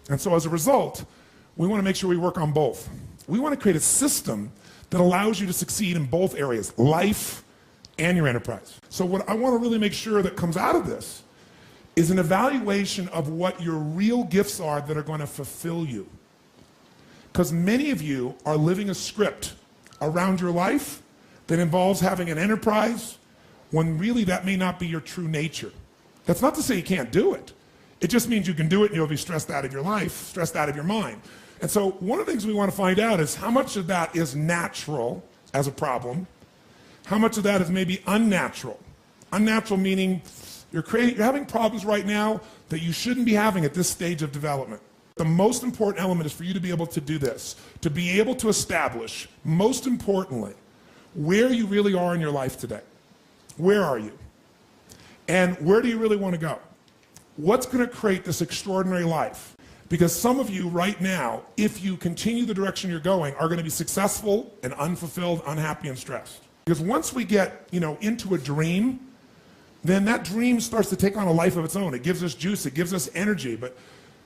And so as a result, we want to make sure we work on both. We want to create a system that allows you to succeed in both areas, life and your enterprise. So what I want to really make sure that comes out of this is an evaluation of what your real gifts are that are going to fulfill you. Because many of you are living a script around your life that involves having an enterprise when really that may not be your true nature. That's not to say you can't do it. It just means you can do it and you'll be stressed out of your life, stressed out of your mind. And so one of the things we want to find out is how much of that is natural as a problem, how much of that is maybe unnatural. Unnatural meaning you're having problems right now that you shouldn't be having at this stage of development. The most important element is for you to be able to do this, to be able to establish, most importantly, where you really are in your life today. Where are you? And where do you really want to go? What's going to create this extraordinary life? Because some of you right now, if you continue the direction you're going, are going to be successful and unfulfilled, unhappy, and stressed. Because once we get, into a dream, then that dream starts to take on a life of its own. It gives us juice, it gives us energy. But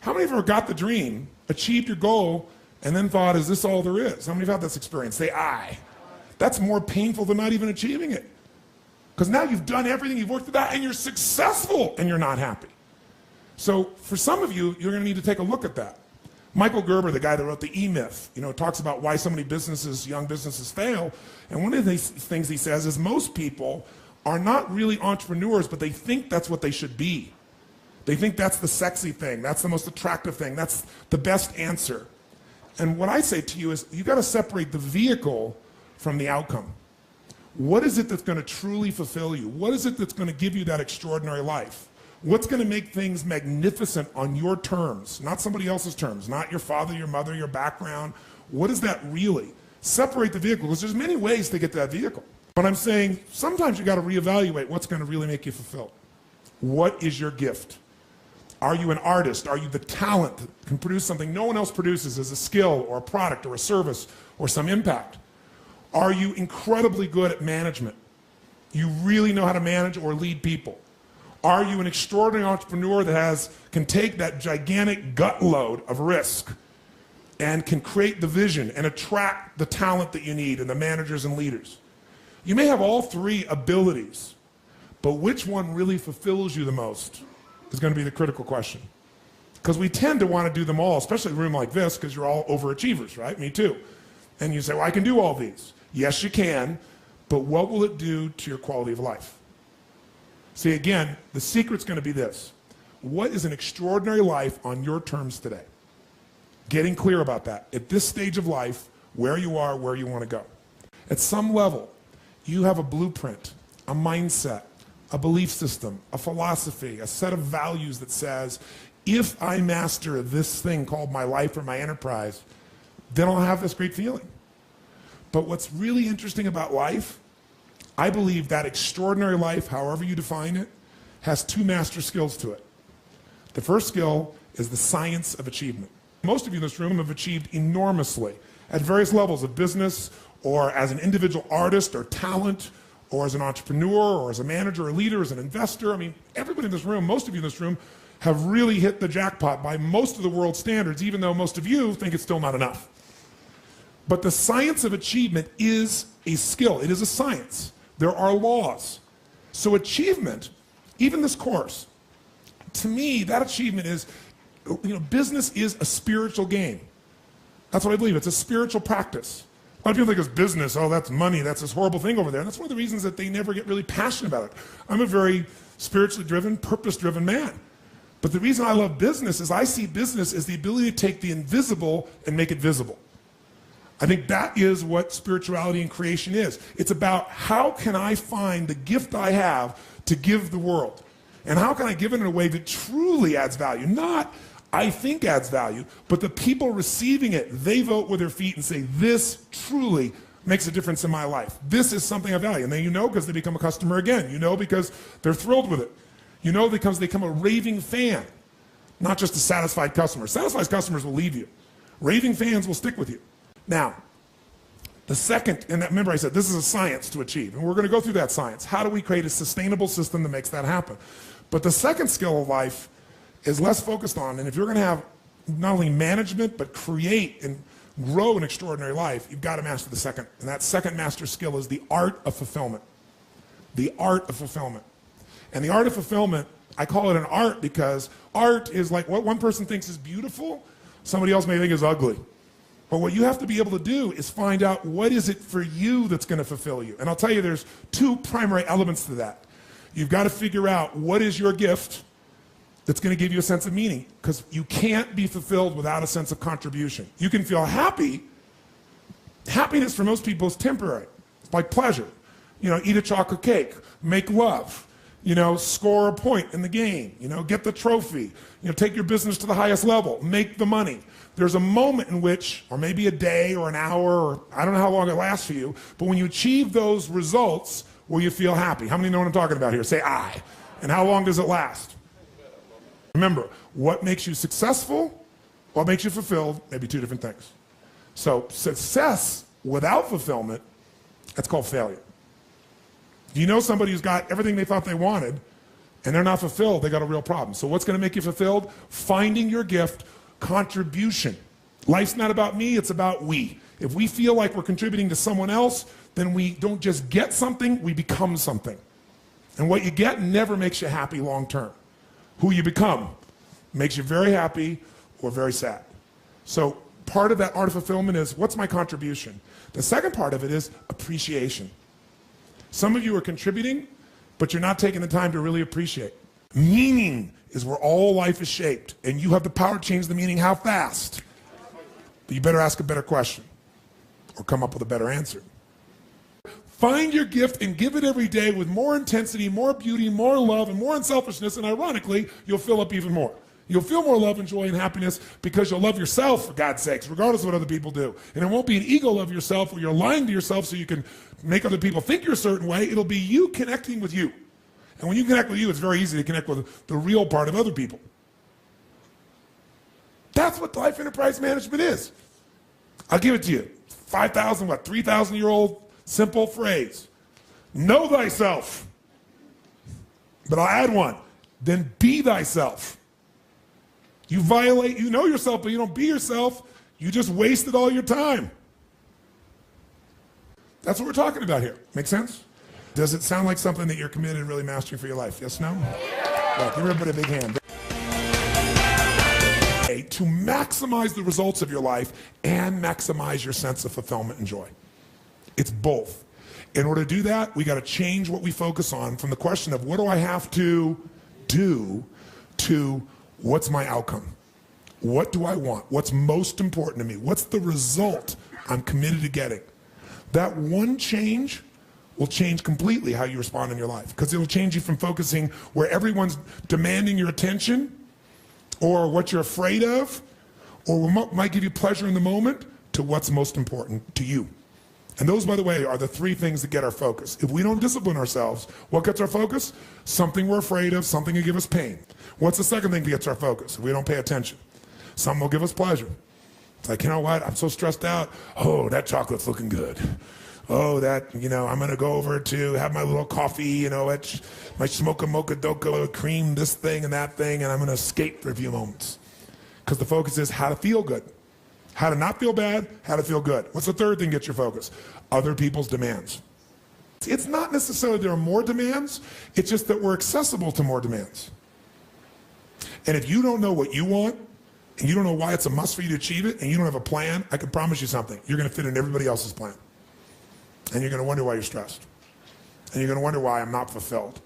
how many of you ever got the dream, achieved your goal, and then thought, is this all there is? How many of you have had this experience? Say, aye. That's more painful than not even achieving it. Because now you've done everything, you've worked it out, and you're successful, and you're not happy. So for some of you, you're going to need to take a look at that. Michael Gerber, the guy that wrote the E-Myth, talks about why so many businesses, young businesses fail. And one of the things he says is most people are not really entrepreneurs, but they think that's what they should be. They think that's the sexy thing, that's the most attractive thing, that's the best answer. And what I say to you is you got to separate the vehicle from the outcome. What is it that's going to truly fulfill you? What is it that's going to give you that extraordinary life? What's going to make things magnificent on your terms, not somebody else's terms, not your father, your mother, your background? What is that really? Separate the vehicle, because there's many ways to get to that vehicle. But I'm saying sometimes you got to reevaluate what's going to really make you fulfilled. What is your gift? Are you an artist? Are you the talent that can produce something no one else produces as a skill or a product or a service or some impact? Are you incredibly good at management? You really know how to manage or lead people? Are you an extraordinary entrepreneur that can take that gigantic gut load of risk and can create the vision and attract the talent that you need and the managers and leaders? You may have all three abilities, but which one really fulfills you the most is going to be the critical question. Because we tend to want to do them all, especially in a room like this, because you're all overachievers, right? Me too. And you say, well, I can do all these. Yes, you can, but what will it do to your quality of life? See, again, the secret's going to be this. What is an extraordinary life on your terms today? Getting clear about that. At this stage of life, where you are, where you want to go. At some level, you have a blueprint, a mindset, a belief system, a philosophy, a set of values that says, if I master this thing called my life or my enterprise, then I'll have this great feeling. But what's really interesting about life, I believe that extraordinary life, however you define it, has two master skills to it. The first skill is the science of achievement. Most of you in this room have achieved enormously at various levels of business or as an individual artist or talent or as an entrepreneur or as a manager or leader, as an investor. I mean, everybody in this room, most of you in this room, have really hit the jackpot by most of the world's standards, even though most of you think it's still not enough. But the science of achievement is a skill. It is a science. There are laws. So achievement, even this course, to me, that achievement is, business is a spiritual game. That's what I believe. It's a spiritual practice. A lot of people think it's business. Oh, that's money. That's this horrible thing over there. And that's one of the reasons that they never get really passionate about it. I'm a very spiritually driven, purpose-driven man. But the reason I love business is I see business as the ability to take the invisible and make it visible. I think that is what spirituality and creation is. It's about how can I find the gift I have to give the world? And how can I give it in a way that truly adds value? Not I think adds value, but the people receiving it, they vote with their feet and say, this truly makes a difference in my life. This is something I value. And then because they become a customer again. Because they're thrilled with it. Because they become a raving fan, not just a satisfied customer. Satisfied customers will leave you. Raving fans will stick with you. Now, the second, and remember I said this is a science to achieve, and we're going to go through that science. How do we create a sustainable system that makes that happen? But the second skill of life is less focused on, and if you're going to have not only management, but create and grow an extraordinary life, you've got to master the second. And that second master skill is the art of fulfillment. The art of fulfillment. And the art of fulfillment, I call it an art because art is like what one person thinks is beautiful, somebody else may think is ugly. But what you have to be able to do is find out what is it for you that's going to fulfill you. And I'll tell you, there's two primary elements to that. You've got to figure out what is your gift that's going to give you a sense of meaning, because you can't be fulfilled without a sense of contribution. You can feel happy. Happiness for most people is temporary. It's like pleasure. You know, eat a chocolate cake, make love, you know, score a point in the game, you know, get the trophy, you know, take your business to the highest level, make the money. There's a moment in which, or maybe a day or an hour, or I don't know how long it lasts for you, but when you achieve those results, will you feel happy? How many know what I'm talking about here? Say I. And how long does it last? Remember, what makes you successful, what makes you fulfilled, may be two different things. So success without fulfillment, that's called failure. If you know somebody who's got everything they thought they wanted and they're not fulfilled, they got a real problem. So what's going to make you fulfilled? Finding your gift, contribution. Life's not about me, it's about we. If we feel like we're contributing to someone else, then we don't just get something, we become something. And what you get never makes you happy long term. Who you become makes you very happy or very sad. So part of that art of fulfillment is, what's my contribution? The second part of it is appreciation. Some of you are contributing, but you're not taking the time to really appreciate. Meaning is where all life is shaped, and you have the power to change the meaning how fast. But you better ask a better question or come up with a better answer. Find your gift and give it every day with more intensity, more beauty, more love, and more unselfishness, and ironically, you'll fill up even more. You'll feel more love and joy and happiness because you'll love yourself, for God's sakes, regardless of what other people do. And it won't be an ego love yourself where you're lying to yourself so you can make other people think you're a certain way. It'll be you connecting with you. And when you connect with you, it's very easy to connect with the real part of other people. That's what life enterprise management is. I'll give it to you. 3,000-year-old simple phrase. Know thyself. But I'll add one. Then be thyself. You know yourself, but you don't be yourself. You just wasted all your time. That's what we're talking about here. Make sense? Does it sound like something that you're committed to really mastering for your life? Yes, no? Well, give everybody a big hand. To maximize the results of your life and maximize your sense of fulfillment and joy. It's both. In order to do that, we got to change what we focus on from the question of what do I have to do to what's my outcome? What do I want? What's most important to me? What's the result I'm committed to getting? That one change will change completely how you respond in your life, because it'll change you from focusing where everyone's demanding your attention or what you're afraid of or what might give you pleasure in the moment to what's most important to you. And those, by the way, are the three things that get our focus. If we don't discipline ourselves, what gets our focus? Something we're afraid of, something will give us pain. What's the second thing that gets our focus? If we don't pay attention, something will give us pleasure. It's like, you know what, I'm so stressed out. Oh, that chocolate's looking good. Oh, that, you know, I'm going to go over to have my little coffee, you know, my smoke a mocha doka cream, this thing and that thing, and I'm going to escape for a few moments. Because the focus is how to feel good. How to not feel bad, how to feel good. What's the third thing that gets your focus? Other people's demands. It's not necessarily there are more demands, it's just that we're accessible to more demands. And if you don't know what you want, and you don't know why it's a must for you to achieve it, and you don't have a plan, I can promise you something. You're going to fit in everybody else's plan. And you're going to wonder why you're stressed. And you're going to wonder why I'm not fulfilled.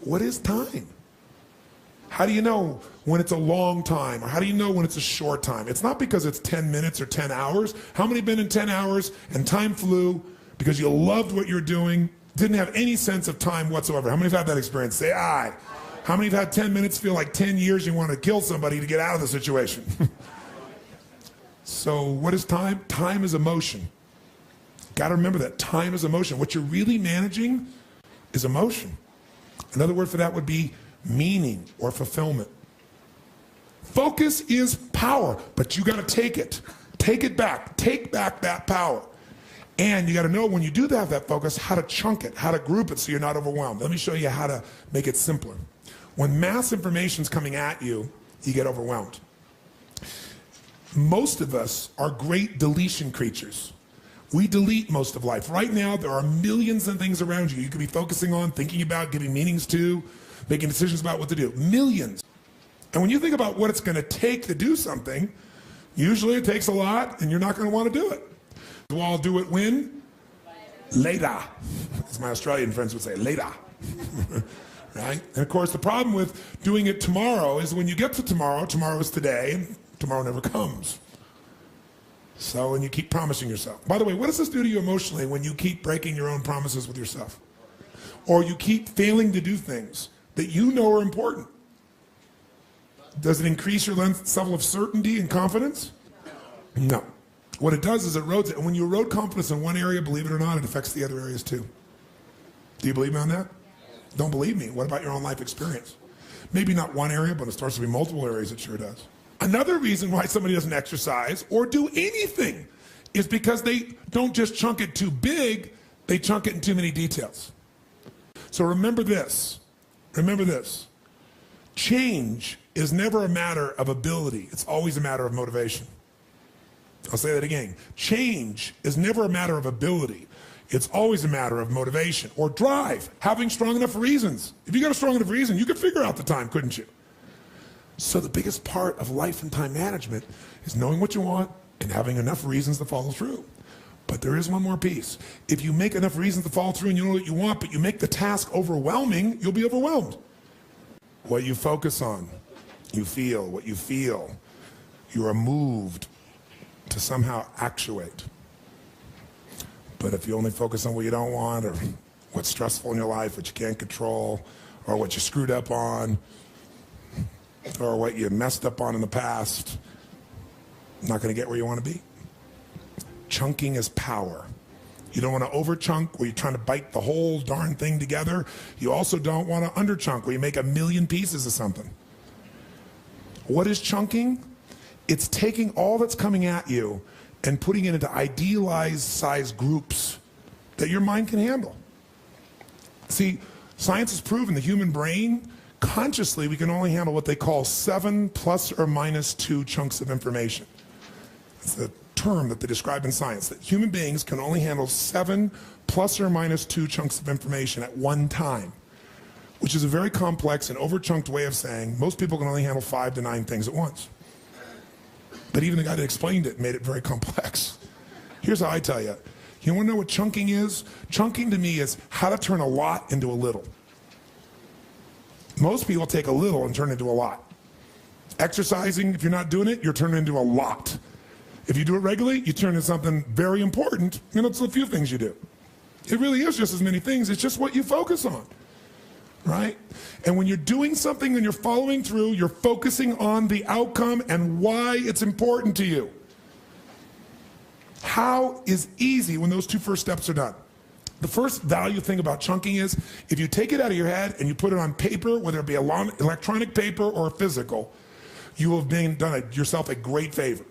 What is time? How do you know when it's a long time? Or how do you know when it's a short time? It's not because it's 10 minutes or 10 hours. How many have been in 10 hours and time flew because you loved what you're doing, didn't have any sense of time whatsoever? How many have had that experience? Say aye. How many have had 10 minutes feel like 10 years you want to kill somebody to get out of the situation? So what is time? Time is emotion. Got to remember that. Time is emotion. What you're really managing is emotion. Another word for that would be meaning or fulfillment. Focus is power, but you got to take it. Take it back. Take back that power. And you got to know when you do have that focus, how to chunk it, how to group it so you're not overwhelmed. Let me show you how to make it simpler. When mass information is coming at you, you get overwhelmed. Most of us are great deletion creatures. We delete most of life. Right now, there are millions of things around you could be focusing on, thinking about, giving meanings to, making decisions about what to do. Millions. And when you think about what it's going to take to do something, usually it takes a lot, and you're not going to want to do it. So I'll do it when? Later. As my Australian friends would say, later. Right? And of course, the problem with doing it tomorrow is when you get to tomorrow, tomorrow is today, and tomorrow never comes. So, and you keep promising yourself. By the way, what does this do to you emotionally when you keep breaking your own promises with yourself? Or you keep failing to do things that you know are important? Does it increase your level of certainty and confidence? No. What it does is it erodes it. And when you erode confidence in one area, believe it or not, it affects the other areas too. Do you believe me on that? Don't believe me. What about your own life experience? Maybe not one area, but it starts to be multiple areas. It sure does. Another reason why somebody doesn't exercise or do anything is because they don't just chunk it too big, they chunk it in too many details. So remember this. Remember this. Change is never a matter of ability. It's always a matter of motivation. I'll say that again. Change is never a matter of ability. It's always a matter of motivation or drive, having strong enough reasons. If you got a strong enough reason, you could figure out the time, couldn't you? So the biggest part of life and time management is knowing what you want and having enough reasons to follow through. But there is one more piece. If you make enough reasons to follow through and you know what you want, but you make the task overwhelming, you'll be overwhelmed. What you focus on, you feel. What you feel, you are moved to somehow actuate. But if you only focus on what you don't want or what's stressful in your life, what you can't control, or what you screwed up on, or what you messed up on in the past, not going to get where you want to be. Chunking is power. You don't want to over chunk where you're trying to bite the whole darn thing together. You also don't want to under chunk where you make a million pieces of something. What is chunking? It's taking all that's coming at you and putting it into idealized size groups that your mind can handle. See, science has proven the human brain, consciously, we can only handle what they call 7 ± 2 chunks of information. It's a term that they describe in science, that human beings can only handle 7 ± 2 chunks of information at one time, which is a very complex and over-chunked way of saying most people can only handle 5 to 9 things at once. But even the guy that explained it made it very complex. Here's how I tell you. You want to know what chunking is? Chunking to me is how to turn a lot into a little. Most people take a little and turn it into a lot. Exercising, if you're not doing it, you're turning into a lot. If you do it regularly, you turn into something very important, and it's a few things you do. It really is just as many things, it's just what you focus on, right? And when you're doing something and you're following through, you're focusing on the outcome and why it's important to you. How is easy when those 2 first steps are done? The first value thing about chunking is if you take it out of your head and you put it on paper, whether it be electronic paper or physical, you will have done yourself a great favor.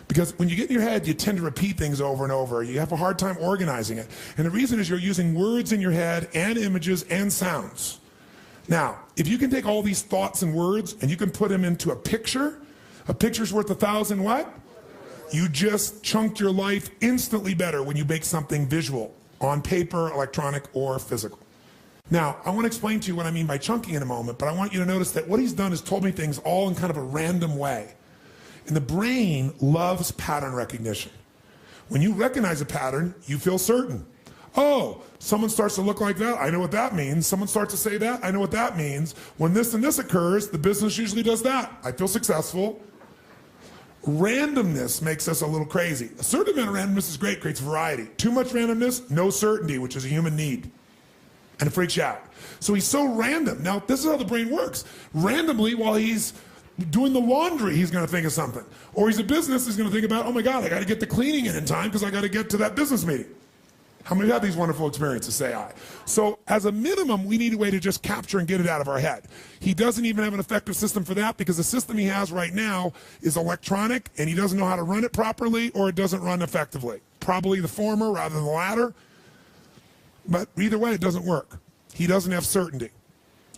Because when you get in your head, you tend to repeat things over and over. You have a hard time organizing it. And the reason is you're using words in your head and images and sounds. Now, if you can take all these thoughts and words and you can put them into a picture's worth 1,000 what? You just chunked your life instantly better when you make something visual on paper, electronic, or physical. Now, I want to explain to you what I mean by chunking in a moment, but I want you to notice that what he's done is told me things all in kind of a random way. And the brain loves pattern recognition. When you recognize a pattern, you feel certain. Oh, someone starts to look like that, I know what that means. Someone starts to say that, I know what that means. When this and this occurs, the business usually does that. I feel successful. Randomness makes us a little crazy. A certain amount of randomness is great, creates variety. Too much randomness, no certainty, which is a human need. And it freaks you out. So he's so random. Now, this is how the brain works. Randomly, while he's doing the laundry, he's going to think of something. Or he's a business, he's going to think about, oh my God, I got to get the cleaning in time because I got to get to that business meeting. How many have these wonderful experiences? Say aye. So as a minimum, we need a way to just capture and get it out of our head. He doesn't even have an effective system for that because the system he has right now is electronic and he doesn't know how to run it properly or it doesn't run effectively. Probably the former rather than the latter. But either way, it doesn't work. He doesn't have certainty.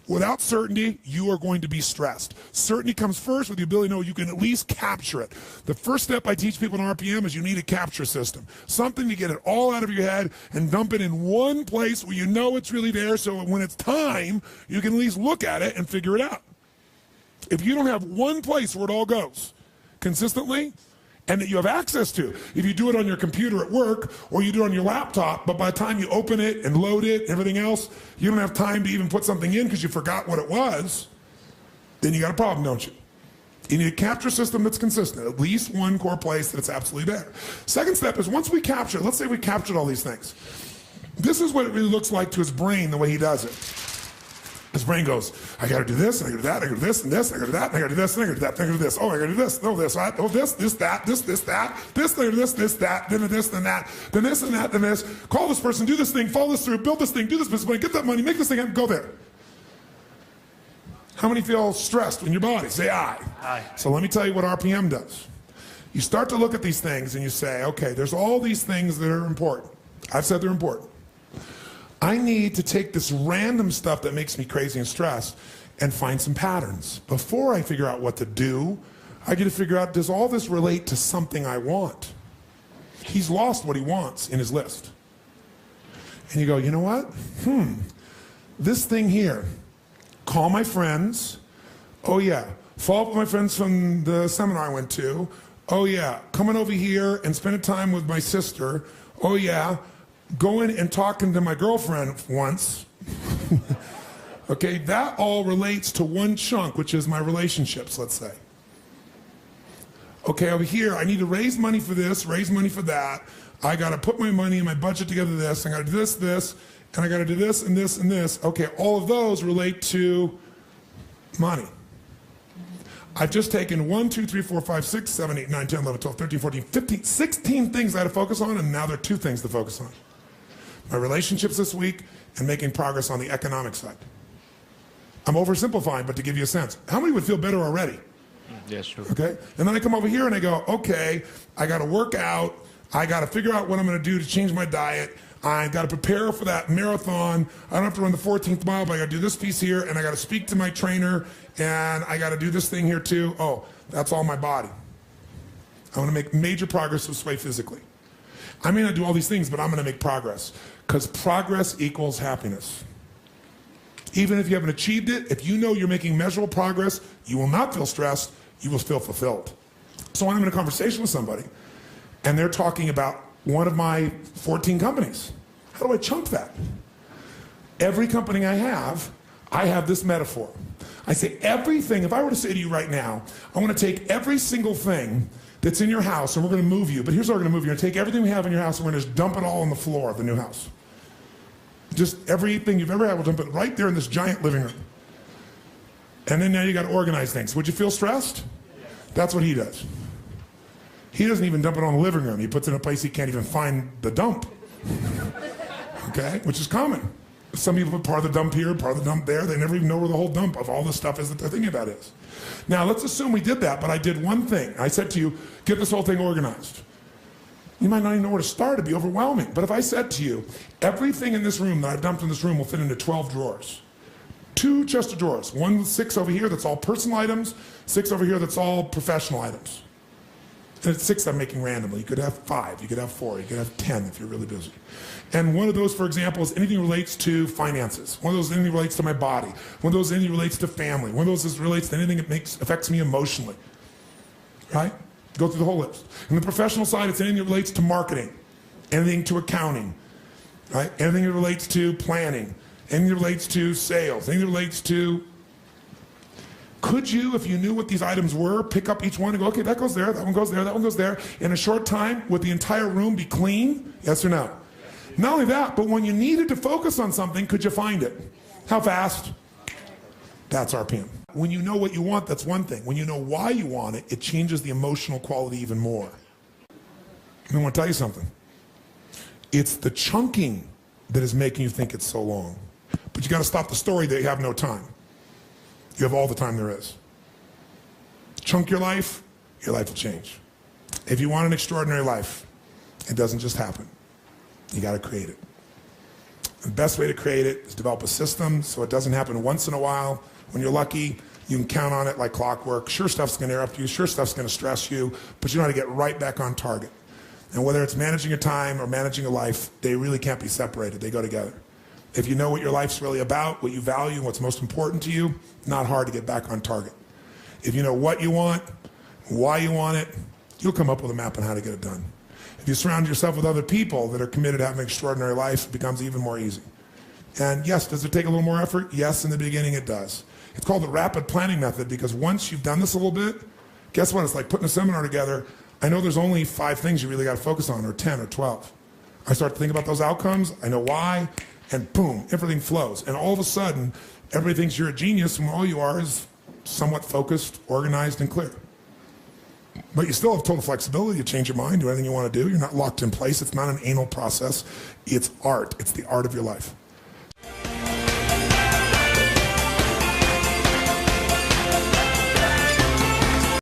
Without certainty, you are going to be stressed. Certainty comes first with the ability to know you can at least capture it. The first step I teach people in RPM is you need a capture system. Something to get it all out of your head and dump it in one place where you know it's really there, so when it's time, you can at least look at it and figure it out. If you don't have one place where it all goes consistently, and that you have access to. If you do it on your computer at work or you do it on your laptop, but by the time you open it and load it and everything else, you don't have time to even put something in because you forgot what it was, then you got a problem, don't you? You need a capture system that's consistent, at least one core place that it's absolutely there. Second step is once we capture, let's say we captured all these things. This is what it really looks like to his brain the way he does it. His brain goes, I gotta do this, and I gotta do that, I gotta do this, and this, I gotta do that, and I gotta do this, and I gotta do that, and I gotta do this, oh, I gotta do this, oh, this, oh, this, that, this, that, this, that, then this, then that, then this, and that, then this, call this person, do this thing, follow this through, build this thing, do this business plan, get that money, make this thing happen, go there. How many feel stressed in your body? Say aye. Aye. So let me tell you what RPM does. You start to look at these things and you say, okay, there's all these things that are important. I've said they're important. I need to take this random stuff that makes me crazy and stressed and find some patterns. Before I figure out what to do, I get to figure out, does all this relate to something I want? He's lost what he wants in his list. And you go, you know what? This thing here, call my friends. Oh yeah, follow up with my friends from the seminar I went to. Oh yeah, coming over here and spending time with my sister. Oh yeah, going and talking to my girlfriend once. Okay, that all relates to one chunk, which is my relationships, let's say. Okay, over here, I need to raise money for this, raise money for that. I gotta put my money and my budget together this, I gotta do this, this, and I gotta do this and this and this. Okay, all of those relate to money. I've just taken 1, 2, 3, 4, 5, 6, 7, 8, 9, 10, 11, 12, 13, 14, 15, 16 things I had to focus on, and now there are 2 things to focus on. My relationships this week and making progress on the economic side. I'm oversimplifying, but to give you a sense. How many would feel better already? Yes, sure. Okay, and then I come over here and I go, okay, I gotta work out, I gotta figure out what I'm gonna do to change my diet, I gotta prepare for that marathon, I don't have to run the 14th mile, but I gotta do this piece here, and I gotta speak to my trainer, and I gotta do this thing here too. Oh, that's all my body. I wanna make major progress this way physically. I may not do all these things, but I'm gonna make progress, because progress equals happiness. Even if you haven't achieved it, if you know you're making measurable progress, you will not feel stressed, you will feel fulfilled. So when I'm in a conversation with somebody, and they're talking about one of my 14 companies, how do I chunk that? Every company I have this metaphor. I say everything, if I were to say to you right now, I want to take every single thing that's in your house, and we're going to move you, but here's how we're going to move you. We're going to take everything we have in your house, and we're going to just dump it all on the floor of the new house. Just everything you've ever had, we'll dump it right there in this giant living room. And then now you got to organize things. Would you feel stressed? That's what he does. He doesn't even dump it on the living room. He puts it in a place he can't even find the dump. Okay, which is common. Some people put part of the dump here, part of the dump there. They never even know where the whole dump of all the stuff is that they're thinking about is. Now let's assume we did that, but I did one thing. I said to you, get this whole thing organized. You might not even know where to start. It'd be overwhelming. But if I said to you, everything in this room that I've dumped in this room will fit into 12 drawers. 2 chests of drawers. 1 with 6 over here that's all personal items, 6 over here that's all professional items. And it's 6 I'm making randomly. You could have 5, you could have 4, you could have 10 if you're really busy. And one of those, for example, is anything relates to finances. One of those anything relates to my body. One of those anything relates to family. One of those is relates to anything that affects me emotionally. Right? Go through the whole list. And the professional side, it's anything that relates to marketing, anything to accounting, right? Anything that relates to planning, anything that relates to sales, anything that relates to... Could you, if you knew what these items were, pick up each one and go, okay, that goes there, that one goes there, that one goes there, in a short time, would the entire room be clean? Yes or no? Not only that, but when you needed to focus on something, could you find it? How fast? That's RPM. When you know what you want, that's one thing. When you know why you want it, it changes the emotional quality even more. I want to tell you something. It's the chunking that is making you think it's so long. But you got to stop the story that you have no time. You have all the time there is. Chunk your life will change. If you want an extraordinary life, it doesn't just happen. You got to create it. The best way to create it is develop a system so it doesn't happen once in a while. When you're lucky, you can count on it like clockwork. Sure stuff's going to interrupt you. Sure stuff's going to stress you, but you know how to get right back on target. And whether it's managing your time or managing your life, they really can't be separated. They go together. If you know what your life's really about, what you value, what's most important to you, not hard to get back on target. If you know what you want, why you want it, you'll come up with a map on how to get it done. If you surround yourself with other people that are committed to having an extraordinary life, it becomes even more easy. And yes, does it take a little more effort? Yes, in the beginning it does. It's called the rapid planning method because once you've done this a little bit, guess what? It's like putting a seminar together. I know there's only 5 things you really got to focus on, or 10 or 12. I start to think about those outcomes, I know why, and boom, everything flows. And all of a sudden, everybody thinks you're a genius when all you are is somewhat focused, organized, and clear. But you still have total flexibility to change your mind, do anything you want to do. You're not locked in place. It's not an anal process. It's art. It's the art of your life.